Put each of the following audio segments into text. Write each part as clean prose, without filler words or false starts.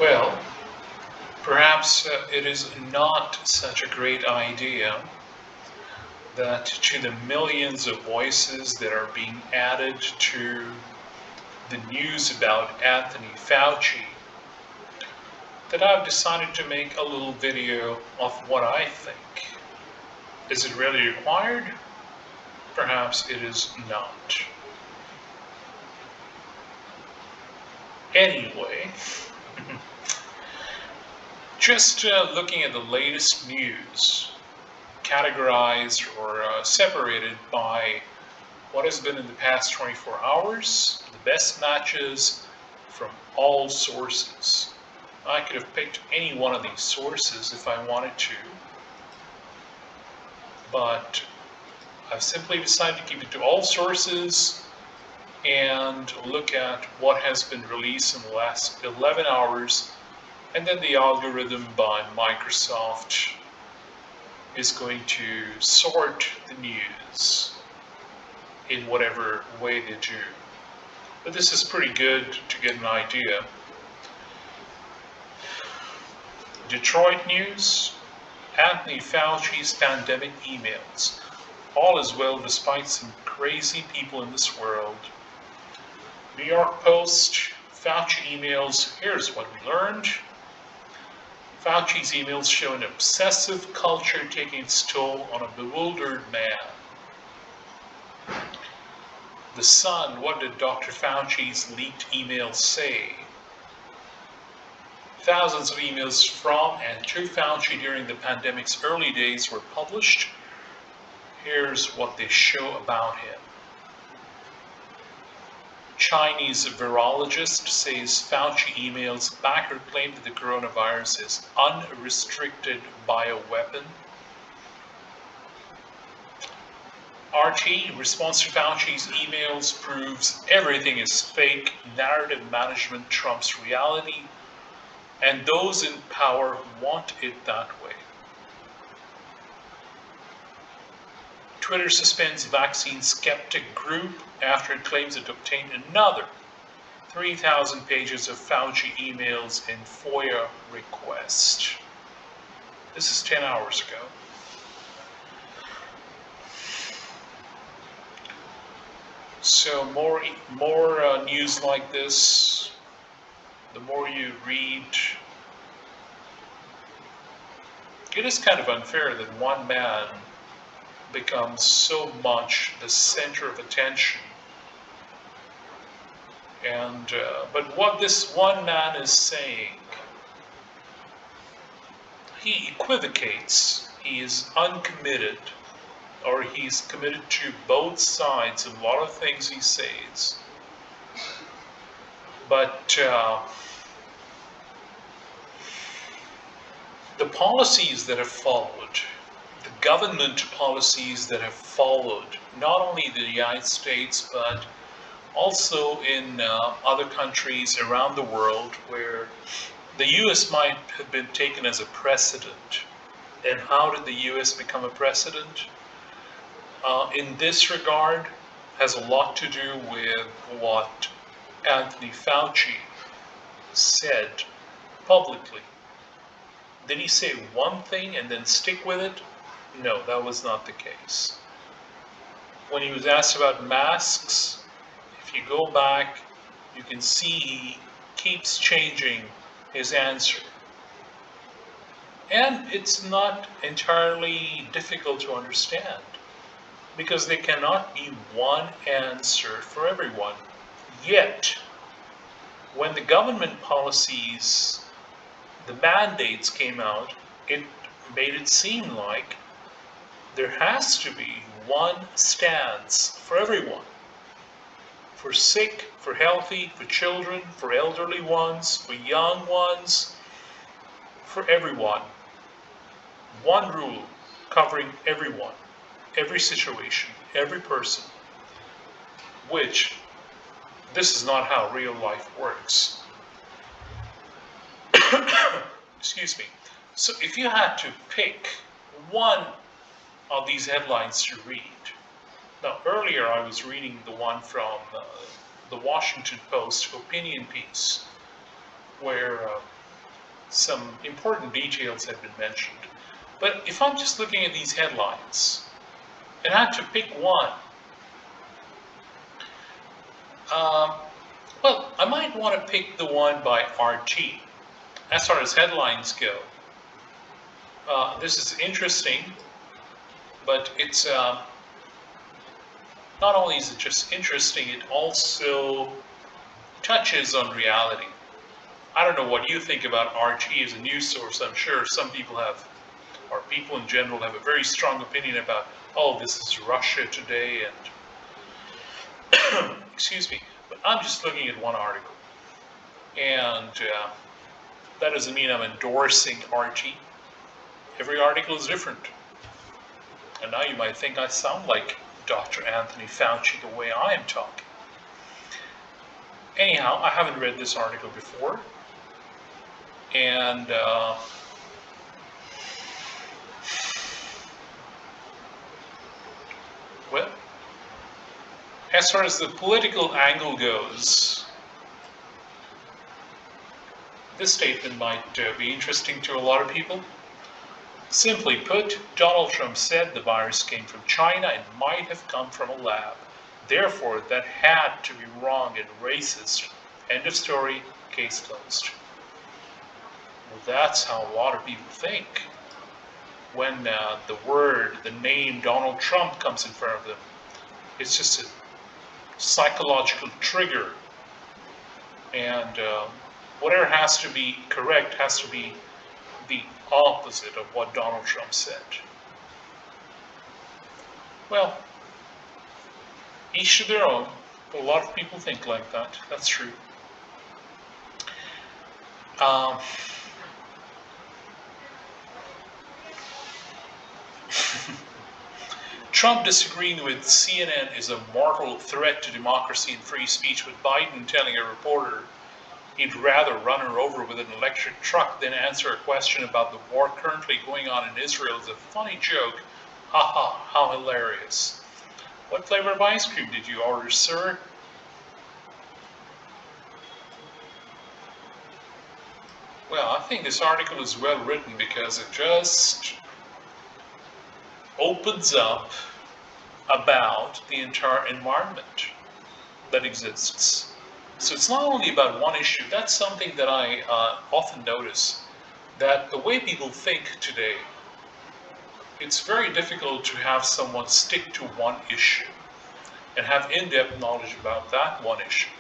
Well, perhaps it is not such a great idea that to the millions of voices that are being added to the news about Anthony Fauci, that I've decided to make a little video of what I think. Is it really required? Perhaps it is not. Anyway, just looking at the latest news, categorized or separated by what has been in the past 24 hours, the best matches from all sources. I could have picked any one of these sources if I wanted to, but I've simply decided to keep it to all sources and look at what has been released in the last 11 hours, and then the algorithm by Microsoft is going to sort the news in whatever way they do. But this is pretty good to get an idea. Detroit news, Anthony Fauci's pandemic emails. All is well despite some crazy people in this world. New York Post, Fauci emails, here's what we learned. Fauci's emails show an obsessive culture taking its toll on a bewildered man. The Sun, what did Dr. Fauci's leaked emails say? Thousands of emails from and to Fauci during the pandemic's early days were published. Here's what they show about him. Chinese virologist says Fauci emails back her claim that the coronavirus is unrestricted bioweapon. RT, response to Fauci's emails proves everything is fake, narrative management trumps reality, and those in power want it that way. Twitter suspends vaccine skeptic group after it claims it obtained another 3,000 pages of Fauci emails in FOIA request. This is 10 hours ago. So more news like this, the more you read, it is kind of unfair that one man becomes so much the center of attention. And but what this one man is saying, he equivocates, he is uncommitted, or he's committed to both sides of a lot of things he says. But the policies that have followed, the government policies that have followed, not only in the United States, but also in other countries around the world where the US might have been taken as a precedent. And how did the US become a precedent? In this regard, has a lot to do with what Anthony Fauci said publicly. Did he say one thing and then stick with it? No, that was not the case. When he was asked about masks, if you go back, you can see he keeps changing his answer. And it's not entirely difficult to understand, because there cannot be one answer for everyone. Yet, when the government policies, the mandates came out, it made it seem like there has to be one stance for everyone. For sick, for healthy, for children, for elderly ones, for young ones, for everyone. One rule covering everyone, every situation, every person, which this is not how real life works. Excuse me. So if you had to pick one of these headlines to read, now earlier I was reading the one from the Washington Post opinion piece, where some important details have been mentioned. But if I'm just looking at these headlines and I had to pick one, well, I might want to pick the one by RT. As far as headlines go, this is interesting, but it's not only is it just interesting, it also touches on reality. I don't know what you think about RT as a news source. I'm sure some people have, or people in general have a very strong opinion about, oh, this is Russia today, and excuse me, but I'm just looking at one article. And that doesn't mean I'm endorsing RT. Every article is different. And now you might think I sound like Dr. Anthony Fauci the way I am talking. Anyhow, I haven't read this article before. And well, as far as the political angle goes, this statement might be interesting to a lot of people. Simply put, Donald Trump said the virus came from China and might have come from a lab. Therefore, that had to be wrong and racist. End of story, case closed. Well, that's how a lot of people think. When the name Donald Trump comes in front of them, it's just a psychological trigger. And whatever has to be correct has to be the opposite of what Donald Trump said. Well, each to their own, but a lot of people think like that. That's true. Trump disagreeing with CNN is a mortal threat to democracy and free speech, with Biden telling a reporter he'd rather run her over with an electric truck than answer a question about the war currently going on in Israel is a funny joke. Haha, how hilarious. What flavor of ice cream did you order, sir? Well, I think this article is well written because it just opens up about the entire environment that exists. So it's not only about one issue. That's something that I often notice, that the way people think today, it's very difficult to have someone stick to one issue and have in-depth knowledge about that one issue.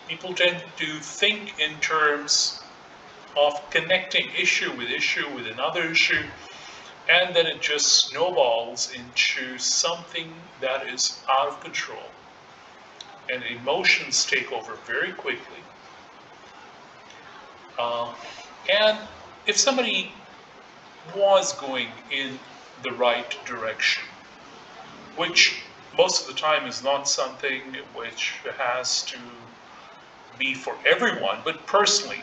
People tend to think in terms of connecting issue with another issue, and then it just snowballs into something that is out of control. And emotions take over very quickly. And if somebody was going in the right direction, which most of the time is not something which has to be for everyone, but personally,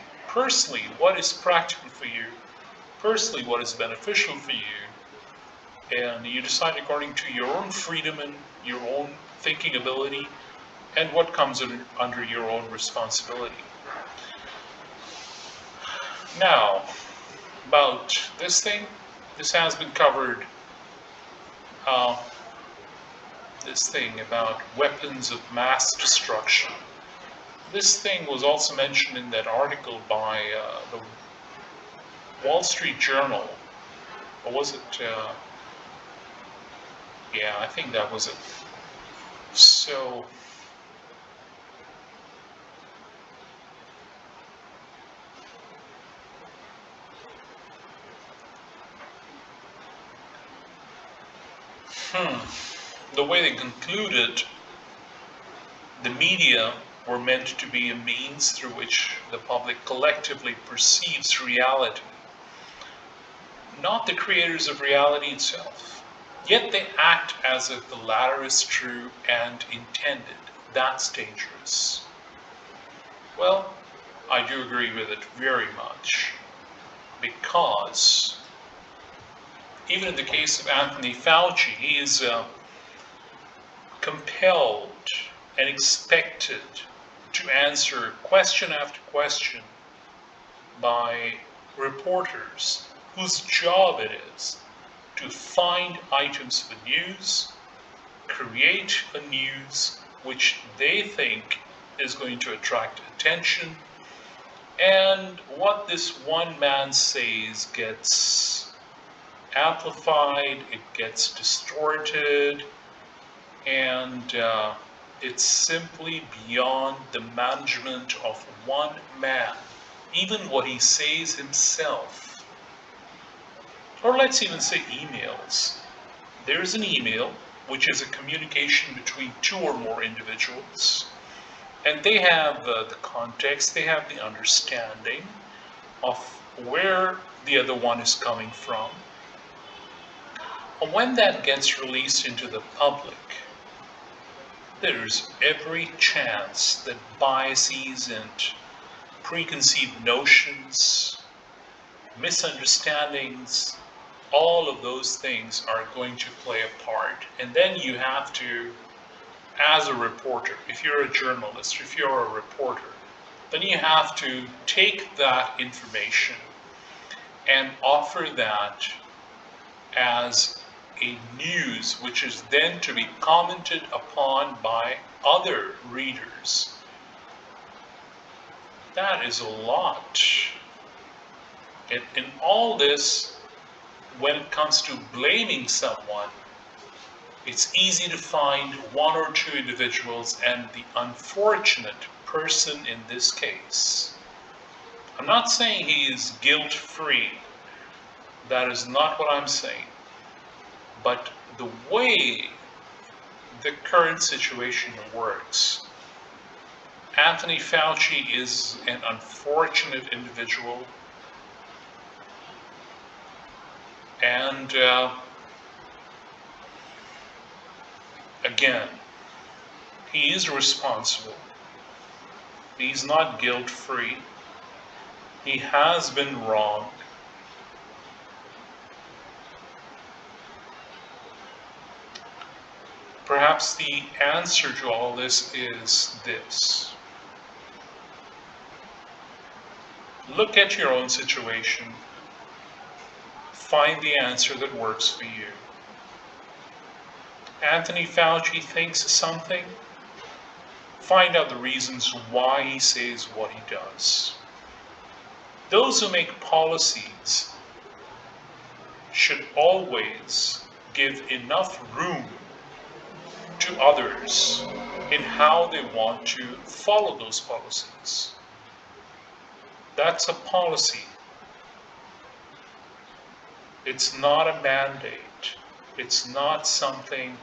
what is practical for you, personally, what is beneficial for you, and you decide according to your own freedom and your own thinking ability, and what comes under your own responsibility. Now, about this thing, this has been covered, this thing about weapons of mass destruction. This thing was also mentioned in that article by the Wall Street Journal. Or was it? Yeah, I think that was it. So, the way they concluded, the media were meant to be a means through which the public collectively perceives reality, not the creators of reality itself. Yet they act as if the latter is true and intended. That's dangerous. Well, I do agree with it very much, because even in the case of Anthony Fauci, he is compelled and expected to answer question after question by reporters whose job it is to find items for news, create a news which they think is going to attract attention, and what this one man says gets amplified, it gets distorted, and it's simply beyond the management of one man, even what he says himself. Or let's even say emails. There's an email, which is a communication between two or more individuals, and they have the context, they have the understanding of where the other one is coming from. And when that gets released into the public, there's every chance that biases and preconceived notions, misunderstandings, all of those things are going to play a part. And then you have to, as a reporter, if you're a journalist, if you're a reporter, then you have to take that information and offer that as a news which is then to be commented upon by other readers. That is a lot. And in all this, when it comes to blaming someone, it's easy to find one or two individuals, and the unfortunate person in this case. I'm not saying he is guilt-free. That is not what I'm saying. But the way the current situation works, Anthony Fauci is an unfortunate individual, and again, he is responsible. He's not guilt-free. He has been wrong. Perhaps the answer to all this is this. Look at your own situation. Find the answer that works for you. Anthony Fauci thinks something. Find out the reasons why he says what he does. Those who make policies should always give enough room to others in how they want to follow those policies. That's a policy. It's not a mandate. It's not something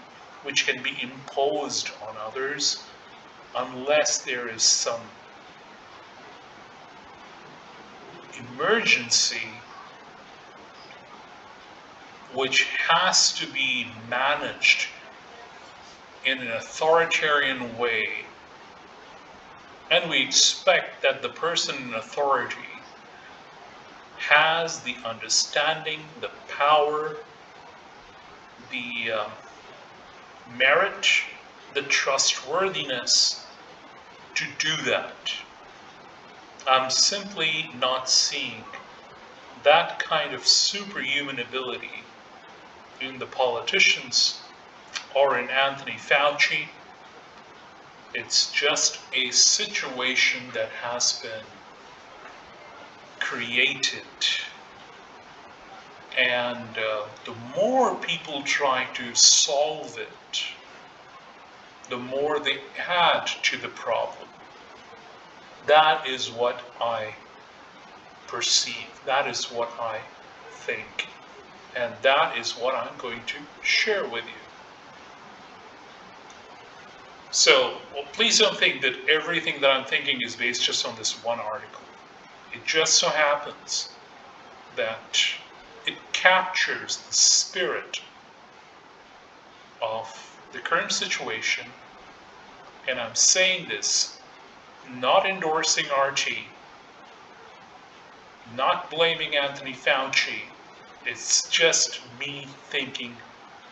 which can be imposed on others unless there is some emergency which has to be managed in an authoritarian way. And we expect that the person in authority has the understanding, the power, the merit, the trustworthiness to do that. I'm simply not seeing that kind of superhuman ability in the politicians or in Anthony Fauci. It's just a situation that has been created. And the more people try to solve it, the more they add to the problem. That is what I perceive. That is what I think. And that is what I'm going to share with you. So, please don't think that everything that I'm thinking is based just on this one article. It just so happens that it captures the spirit of the current situation, and I'm saying this not endorsing RT, not blaming Anthony Fauci. It's just me thinking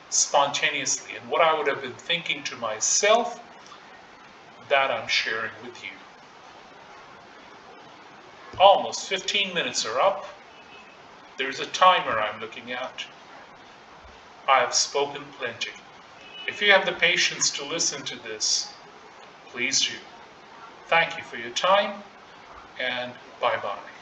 spontaneously, and what I would have been thinking to myself, that I'm sharing with you. Almost 15 minutes are up. There's a timer I'm looking at. I have spoken plenty. If you have the patience to listen to this, please do. Thank you for your time, and bye-bye.